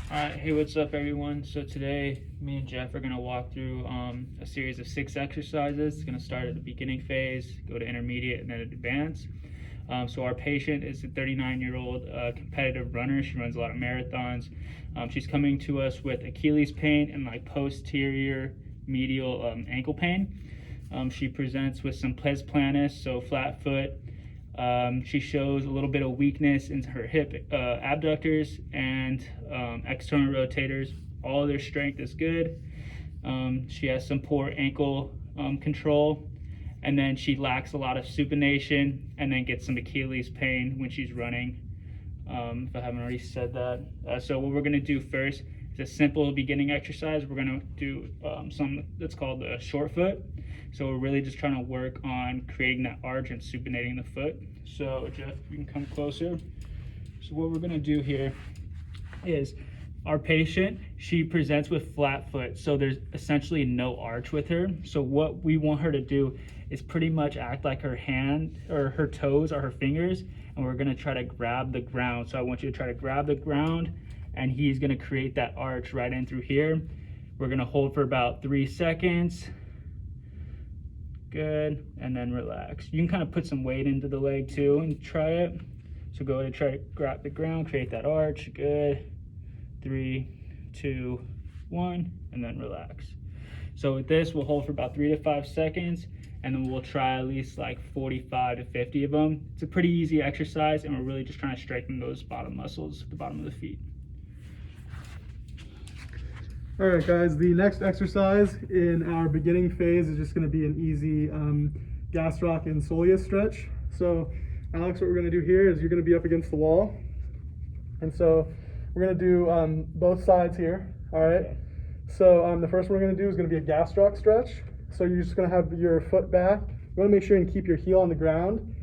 Alright, hey, what's up, everyone? So today, me and Jeff are going to walk through a series of 6 exercises. It's going to start at the beginning phase, go to intermediate, and then advanced. So our patient is a 39-year-old competitive runner. She runs a lot of marathons. She's coming to us with Achilles pain and like posterior medial ankle pain. She presents with some pes planus, so flat foot. She shows a little bit of weakness in her hip abductors and external rotators. All of their strength is good. She has some poor ankle control, and then she lacks a lot of supination, and then gets some Achilles pain when she's running, if I haven't already said that. So what we're going to do first is a simple beginning exercise. We're going to do something that's called the short foot. So we're really just trying to work on creating that arch and supinating the foot. So Jeff, you can come closer. So what we're going to do here is our patient, she presents with flat foot, so there's essentially no arch with her. So what we want her to do is pretty much act like her hand or her toes are her fingers, and we're going to try to grab the ground. So I want you to try to grab the ground, and he's going to create that arch right in through here. We're going to hold for about 3 seconds. Good, and then relax. You can kind of put some weight into the leg too and try it. So go ahead and try to grab the ground, create that arch. Good. 3, 2, 1, and then relax. So with this, we'll hold for about 3 to 5 seconds, and then we'll try at least like 45 to 50 of them. It's a pretty easy exercise, and we're really just trying to strengthen those bottom muscles at the bottom of the feet. All right, guys, the next exercise in our beginning phase is just going to be an easy gastroc and soleus stretch. So, Alex, what we're going to do here is you're going to be up against the wall. And so we're going to do both sides here, all right? So the first one we're going to do is going to be a gastroc stretch. So you're just going to have your foot back. You want to make sure you keep your heel on the ground.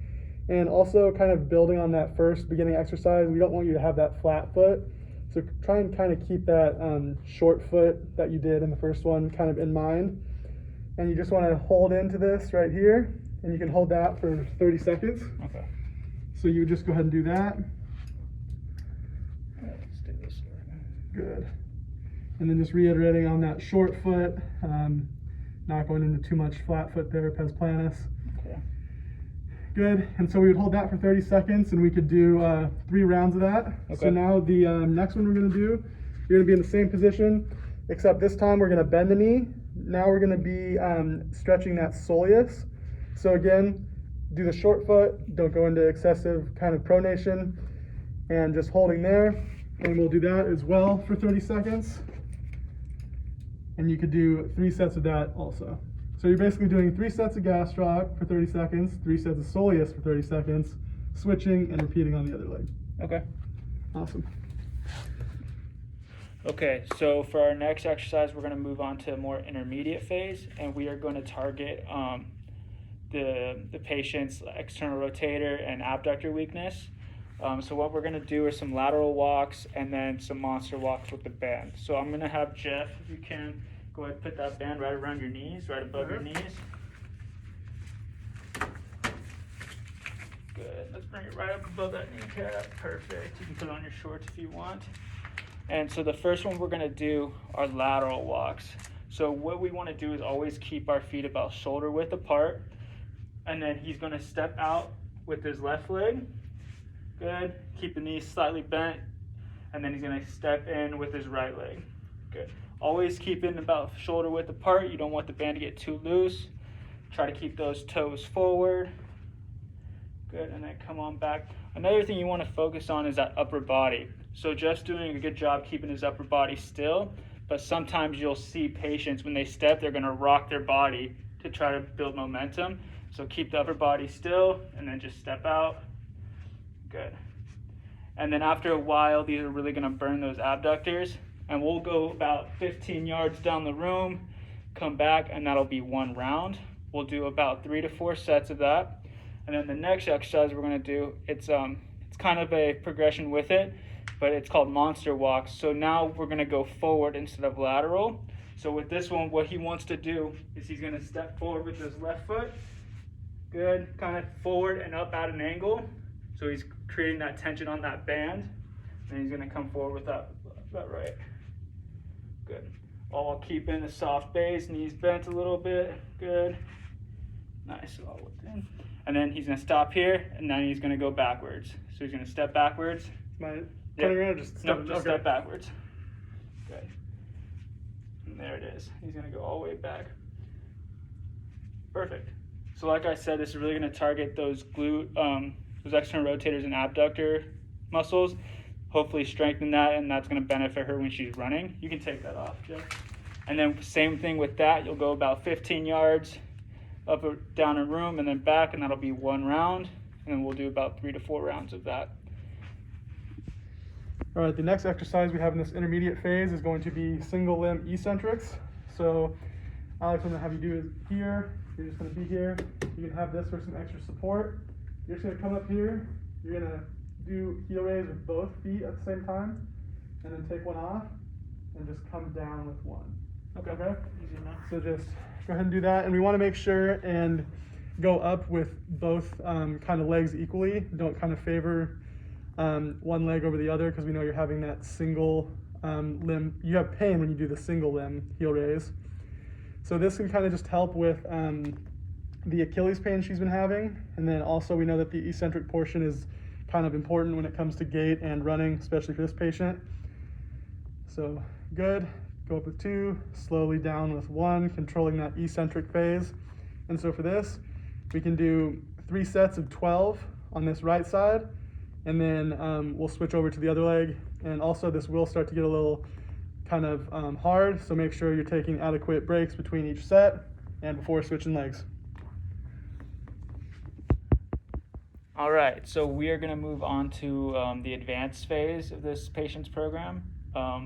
And also kind of building on that first beginning exercise, we don't want you to have that flat foot. So try and kind of keep that short foot that you did in the first one kind of in mind. And you just want to hold into this right here, and you can hold that for 30 seconds. Okay. So you would just go ahead and do that. Let's do this one. Good. And then just reiterating on that short foot, not going into too much flat foot there, pes planus. Okay. Good, and so we would hold that for 30 seconds, and we could do 3 rounds of that. Okay. So now the next one we're going to do, you're going to be in the same position, except this time we're going to bend the knee. Now we're going to be stretching that soleus. So again, do the short foot, don't go into excessive kind of pronation, and just holding there. And we'll do that as well for 30 seconds. And you could do 3 sets of that also. So you're basically doing 3 sets of gastroc for 30 seconds, 3 sets of soleus for 30 seconds, switching and repeating on the other leg. Okay. Awesome. Okay, so for our next exercise, we're going to move on to a more intermediate phase, and we are going to target the patient's external rotator and abductor weakness. So what we're going to do are some lateral walks and then some monster walks with the band. So I'm going to have Jeff, if you can, go ahead and put that band right around your knees, right above your knees. Good. Let's bring it right up above that kneecap. Perfect. You can put it on your shorts if you want. And so the first one we're going to do are lateral walks. So what we want to do is always keep our feet about shoulder width apart. And then he's going to step out with his left leg. Good. Keep the knees slightly bent. And then he's going to step in with his right leg. Good. Always keep it about shoulder width apart. You don't want the band to get too loose. Try to keep those toes forward. Good. And then come on back. Another thing you want to focus on is that upper body. So Jeff's doing a good job keeping his upper body still, but sometimes you'll see patients when they step, they're going to rock their body to try to build momentum. So keep the upper body still and then just step out. Good. And then after a while, these are really going to burn those abductors. And we'll go about 15 yards down the room, come back, and that'll be 1 round. We'll do about 3 to 4 sets of that. And then the next exercise we're going to do, it's kind of a progression with it, but it's called monster walks. So now we're going to go forward instead of lateral. So with this one, what he wants to do is he's going to step forward with his left foot. Good, kind of forward and up at an angle. So he's creating that tension on that band. And he's gonna come forward with that right. Good. All keeping the soft base, knees bent a little bit. Good. Nice. All within. And then he's gonna stop here, and then he's gonna go backwards. So he's gonna step backwards. Am I turning around or just step? No, just step backwards. Good. And there it is. He's gonna go all the way back. Perfect. So like I said, this is really gonna target those glute, those external rotators and abductor muscles. Hopefully strengthen that, and that's gonna benefit her when she's running. You can take that off, Jeff. And then same thing with that. You'll go about 15 yards up or down a room and then back, and that'll be 1 round. And then we'll do about 3 to 4 rounds of that. All right, the next exercise we have in this intermediate phase is going to be single limb eccentrics. So Alex, I'm gonna have you do it here. You're just gonna be here. You can have this for some extra support. You're just gonna come up here. You're gonna do heel raise with both feet at the same time, and then take one off, and just come down with one. Okay? Easy enough. So just go ahead and do that. And we wanna make sure and go up with both kind of legs equally. Don't kind of favor one leg over the other, because we know you're having that single limb. You have pain when you do the single limb heel raise. So this can kind of just help with the Achilles pain she's been having. And then also we know that the eccentric portion is kind of important when it comes to gait and running, especially for this patient. So good, go up with 2, slowly down with 1, controlling that eccentric phase. And so for this, we can do 3 sets of 12 on this right side, and then we'll switch over to the other leg. And also this will start to get a little kind of hard, so make sure you're taking adequate breaks between each set and before switching legs. All right, so we are gonna move on to the advanced phase of this patient's program.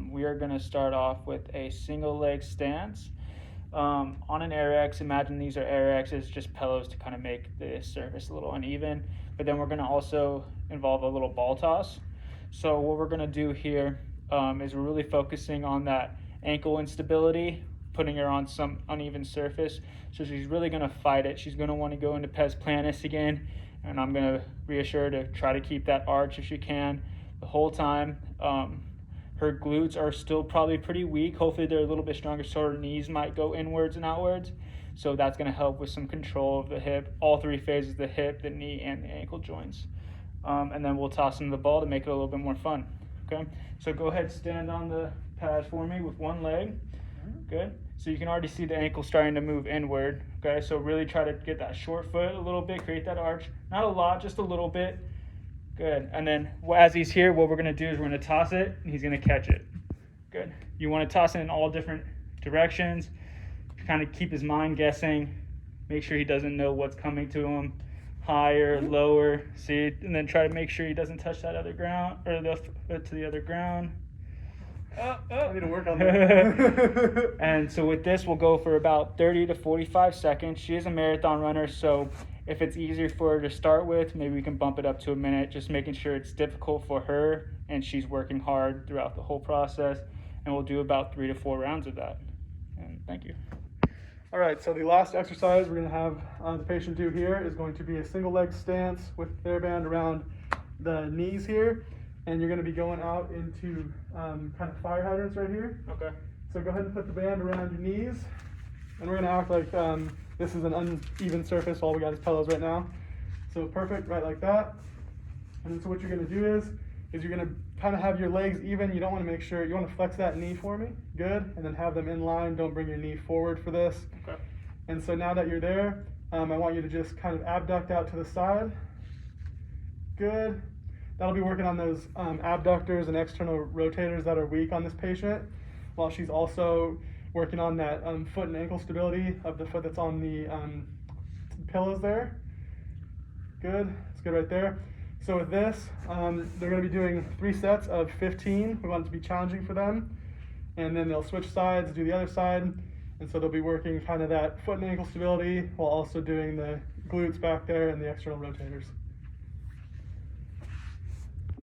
We are gonna start off with a single leg stance. On an AirX, imagine these are AirXs, just pillows to kind of make the surface a little uneven. But then we're gonna also involve a little ball toss. So what we're gonna do here is we're really focusing on that ankle instability, putting her on some uneven surface. So she's really gonna fight it. She's gonna wanna go into pes planus again, and I'm gonna reassure her to try to keep that arch if she can the whole time. Her glutes are still probably pretty weak. Hopefully they're a little bit stronger, so her knees might go inwards and outwards. So that's gonna help with some control of the hip, all 3 phases, the hip, the knee, and the ankle joints. And then we'll toss in the ball to make it a little bit more fun, okay? So go ahead, stand on the pad for me with one leg. Good. So you can already see the ankle starting to move inward, okay? So really try to get that short foot a little bit, create that arch. Not a lot, just a little bit. Good. And then as he's here, what we're gonna do is we're gonna toss it, and he's gonna catch it. Good. You wanna toss it in all different directions, kind of keep his mind guessing, make sure he doesn't know what's coming to him, higher, lower, see, and then try to make sure he doesn't touch that other ground, or the foot to the other ground. I need to work on that. And so with this, we'll go for about 30 to 45 seconds. She is a marathon runner, so if it's easier for her to start with, maybe we can bump it up to a minute, just making sure it's difficult for her and she's working hard throughout the whole process. And we'll do about 3 to 4 rounds of that. And thank you. All right, so the last exercise we're gonna have the patient do here is going to be a single leg stance with TheraBand around the knees here. And you're gonna be going out into kind of fire hydrants right here. Okay. So go ahead and put the band around your knees. And we're gonna act like this is an uneven surface, all we got is pillows right now. So perfect, right like that. And then so what you're gonna do is you're gonna kind of have your legs even. You don't wanna make sure, you wanna flex that knee for me, good. And then have them in line, don't bring your knee forward for this. Okay. And so now that you're there, I want you to just kind of abduct out to the side. Good. That'll be working on those abductors and external rotators that are weak on this patient, while she's also working on that foot and ankle stability of the foot that's on the pillows there. Good, it's good right there. So with this, they're gonna be doing 3 sets of 15. We want it to be challenging for them. And then they'll switch sides, do the other side. And so they'll be working kind of that foot and ankle stability while also doing the glutes back there and the external rotators.